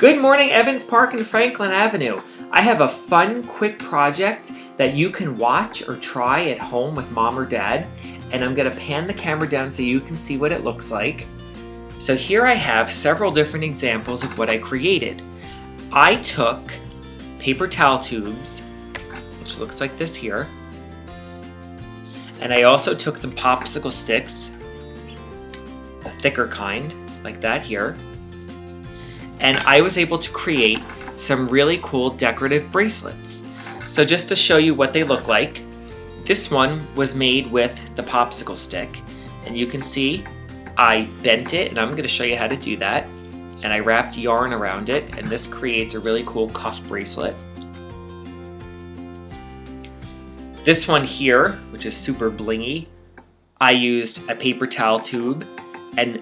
Good morning, Evans Park and Franklin Avenue. I have a fun, quick project that you can watch or try at home with mom or dad, and I'm going to pan the camera down so you can see what it looks like. So here I have several different examples of what I created. I took paper towel tubes, which looks like this here, and I also took some popsicle sticks, the thicker kind, like that here, and I was able to create some really cool decorative bracelets. So just to show you what they look like, this one was made with the popsicle stick, and you can see I bent it, and I'm going to show you how to do that, and I wrapped yarn around it, and this creates a really cool cuff bracelet. This one here, which is super blingy, I used a paper towel tube and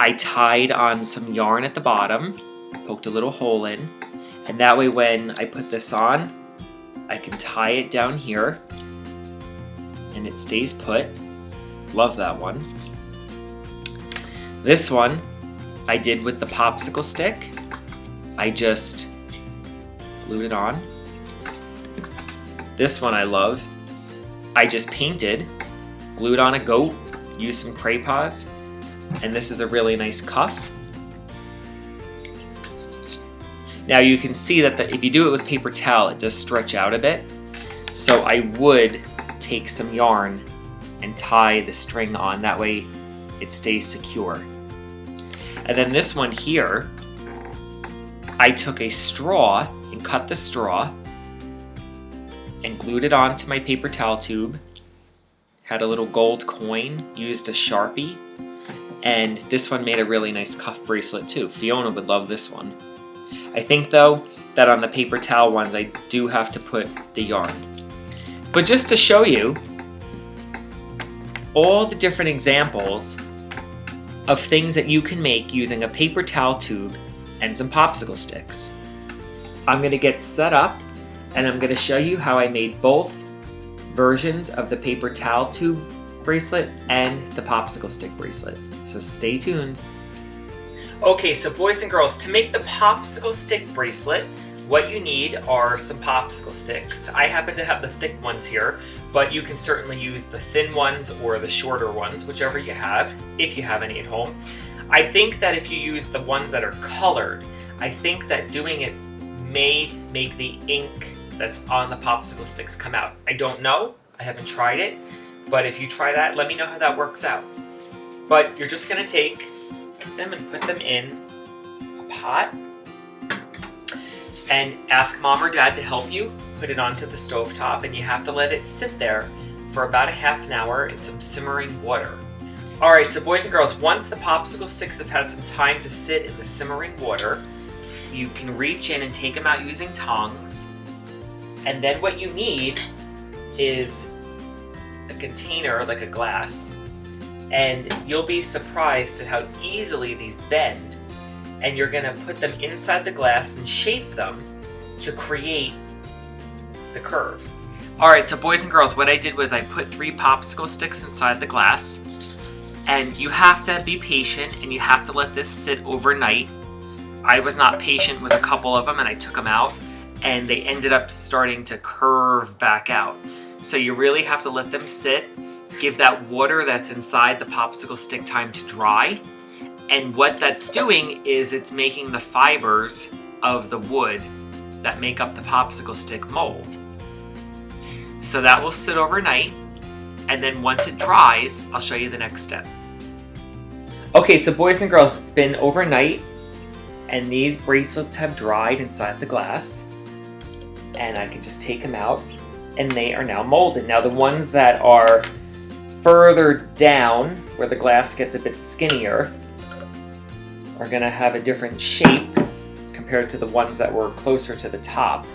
I tied on some yarn at the bottom, poked a little hole in, and that way when I put this on, I can tie it down here and it stays put. Love that one. This one I did with the popsicle stick. I just glued it on. This one I love. I just painted, glued on a goat, used some crayons, and this is a really nice cuff. Now you can see that if you do it with paper towel, it does stretch out a bit. So I would take some yarn and tie the string on, that way it stays secure. And then this one here, I took a straw and cut the straw and glued it onto my paper towel tube. Had a little gold coin, used a Sharpie, and this one made a really nice cuff bracelet too. Fiona would love this one. I think though that on the paper towel ones I do have to put the yarn. But just to show you all the different examples of things that you can make using a paper towel tube and some popsicle sticks. I'm going to get set up and I'm going to show you how I made both versions of the paper towel tube bracelet and the popsicle stick bracelet. So stay tuned. Okay, so boys and girls, to make the popsicle stick bracelet, what you need are some popsicle sticks. I happen to have the thick ones here, but you can certainly use the thin ones or the shorter ones, whichever you have, if you have any at home. I think that if you use the ones that are colored, I think that doing it may make the ink that's on the popsicle sticks come out. I don't know, I haven't tried it, but if you try that, let me know how that works out. But you're just gonna take them and put them in a pot and ask mom or dad to help you put it onto the stovetop, and you have to let it sit there for about a half an hour in some simmering water. Alright, so boys and girls, once the popsicle sticks have had some time to sit in the simmering water, you can reach in and take them out using tongs. And then what you need is a container, like a glass, and you'll be surprised at how easily these bend. And you're gonna put them inside the glass and shape them to create the curve. Alright, so boys and girls, what I did was I put 3 popsicle sticks inside the glass, and you have to be patient and you have to let this sit overnight. I was not patient with a couple of them and I took them out, and they ended up starting to curve back out. So you really have to let them sit, give that water that's inside the popsicle stick time to dry, and what that's doing is it's making the fibers of the wood that make up the popsicle stick mold. So that will sit overnight, and then once it dries, I'll show you the next step. Okay, so boys and girls, it's been overnight, and these bracelets have dried inside the glass. And I can just take them out, and they are now molded. Now the ones that are further down, where the glass gets a bit skinnier, are gonna have a different shape compared to the ones that were closer to the top.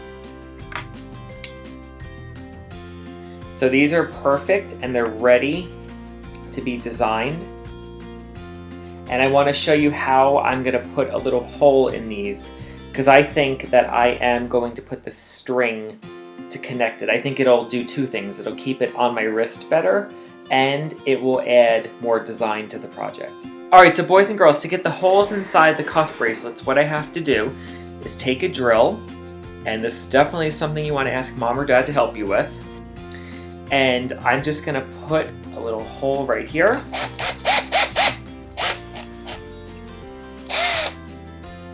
So these are perfect and they're ready to be designed. And I wanna show you how I'm gonna put a little hole in these, because I think that I am going to put the string to connect it. I think it'll do 2 things. It'll keep it on my wrist better, and it will add more design to the project. Alright, so boys and girls, to get the holes inside the cuff bracelets, what I have to do is take a drill, and this is definitely something you want to ask mom or dad to help you with. And I'm just gonna put a little hole right here.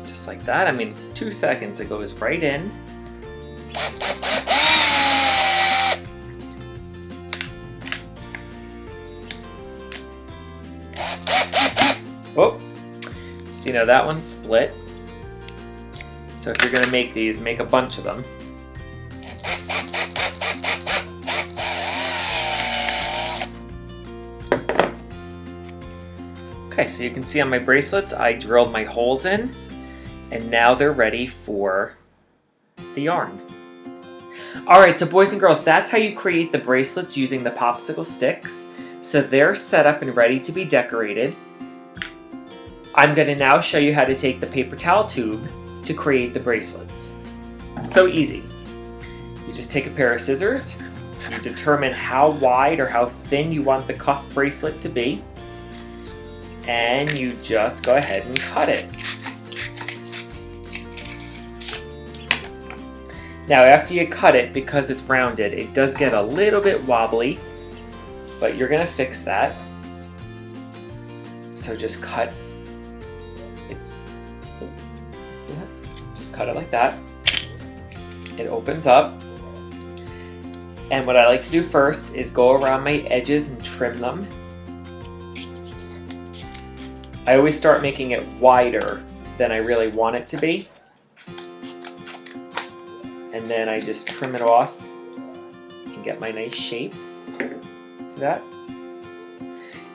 Just like that. I mean, 2 seconds, it goes right in. Oh, see, now that one's split. So if you're gonna make these, make a bunch of them. Okay, so you can see on my bracelets, I drilled my holes in, and now they're ready for the yarn. All right, so boys and girls, that's how you create the bracelets using the popsicle sticks. So they're set up and ready to be decorated. I'm gonna now show you how to take the paper towel tube to create the bracelets. So easy. You just take a pair of scissors, you determine how wide or how thin you want the cuff bracelet to be, and you just go ahead and cut it. Now after you cut it, because it's rounded, it does get a little bit wobbly, but you're gonna fix that. So just cut. See that? Just cut it like that. It opens up. And what I like to do first is go around my edges and trim them. I always start making it wider than I really want it to be. And then I just trim it off and get my nice shape. See that?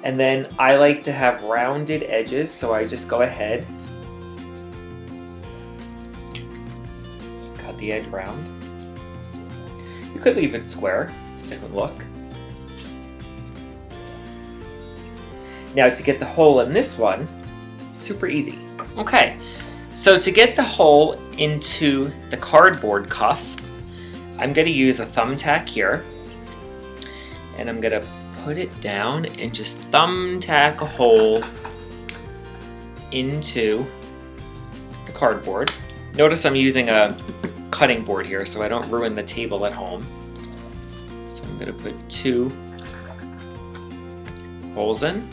And then I like to have rounded edges, so I just go ahead, cut the edge round. You could leave it square, it's a different look. Now to get the hole in this one, super easy. Okay, so to get the hole into the cardboard cuff, I'm gonna use a thumbtack here, and I'm gonna put it down and just thumbtack a hole into the cardboard. Notice I'm using a cutting board here so I don't ruin the table at home. So I'm gonna put 2 holes in.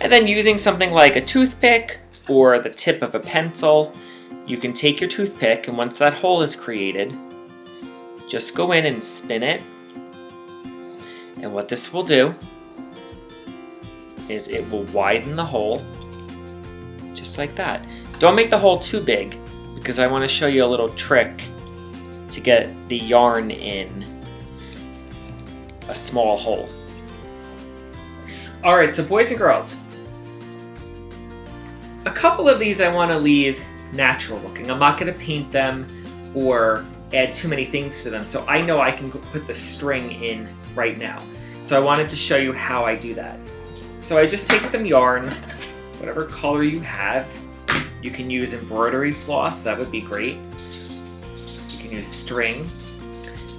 And then using something like a toothpick or the tip of a pencil, you can take your toothpick, and once that hole is created, just go in and spin it. And what this will do is it will widen the hole just like that. Don't make the hole too big, because I want to show you a little trick to get the yarn in a small hole. All right, so boys and girls, a couple of these I want to leave natural looking. I'm not going to paint them or add too many things to them, so I know I can put the string in right now. So I wanted to show you how I do that. So I just take some yarn, whatever color you have. You can use embroidery floss, that would be great. You can use string.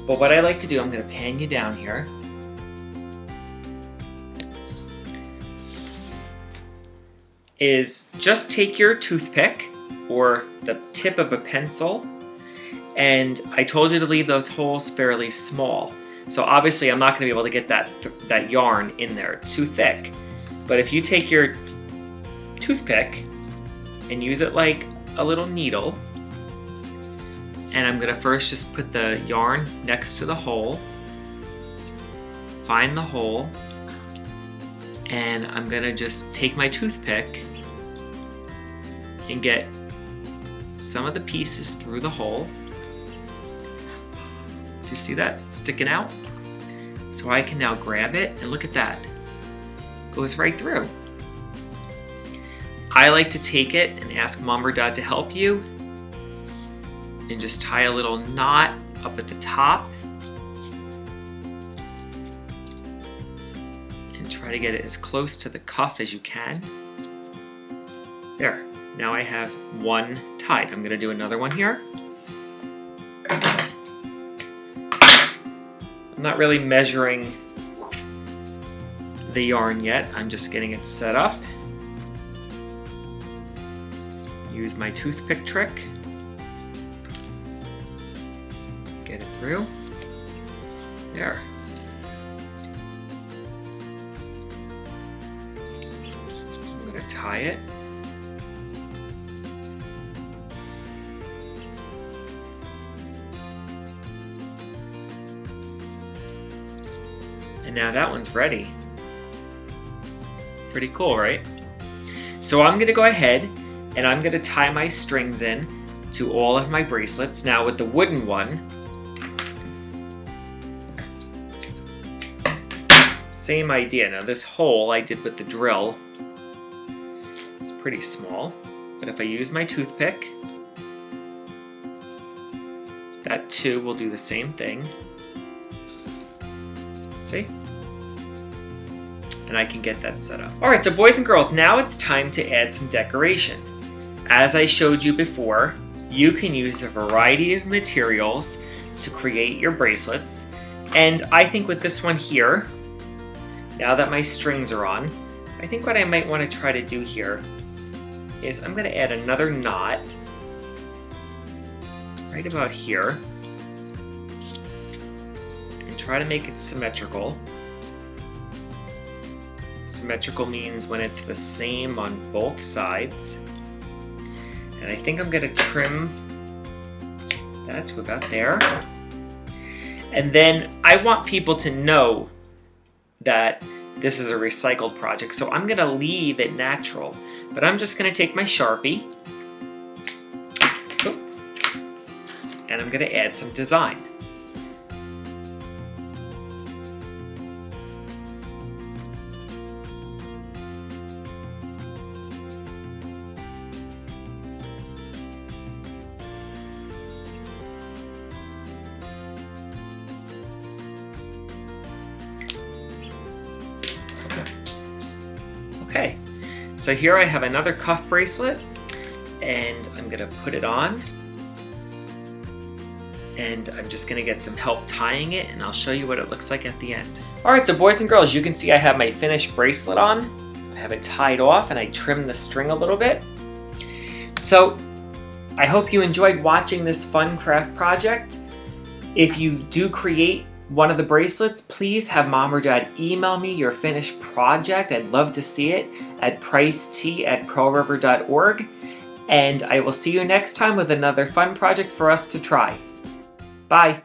But what I like to do, I'm going to pan you down here. Is just take your toothpick or the tip of a pencil, and I told you to leave those holes fairly small. So obviously I'm not going to be able to get that yarn in there, it's too thick. But if you take your toothpick and use it like a little needle, and I'm going to first just put the yarn next to the hole, find the hole, and I'm going to just take my toothpick and get some of the pieces through the hole. Do you see that sticking out? So I can now grab it, and look at that. Goes right through. I like to take it and ask mom or dad to help you and just tie a little knot up at the top and try to get it as close to the cuff as you can. There, now I have one tied. I'm gonna do another one here. I'm not really measuring the yarn yet, I'm just getting it set up. Use my toothpick trick. get it through. There. I'm going to tie it. And now that one's ready. Pretty cool, right? So I'm going to go ahead and I'm going to tie my strings in to all of my bracelets. Now with the wooden one, same idea. Now this hole I did with the drill is pretty small, but if I use my toothpick, that too will do the same thing. See? And I can get that set up. Alright, so boys and girls, now it's time to add some decoration. As I showed you before, you can use a variety of materials to create your bracelets. And I think with this one here, now that my strings are on, I think what I might want to try to do here is I'm going to add another knot right about here and try to make it symmetrical. Symmetrical means when it's the same on both sides. And I think I'm going to trim that to about there. And then I want people to know that this is a recycled project, so I'm going to leave it natural. But I'm just going to take my Sharpie and I'm going to add some design. Okay, so here I have another cuff bracelet and I'm gonna put it on and I'm just gonna get some help tying it and I'll show you what it looks like at the end. Alright, so boys and girls, you can see I have my finished bracelet on. I have it tied off and I trimmed the string a little bit. So I hope you enjoyed watching this fun craft project. If you do create one of the bracelets, please have mom or dad email me your finished project. I'd love to see it at pricet@pearlriver.org. And I will see you next time with another fun project for us to try. Bye.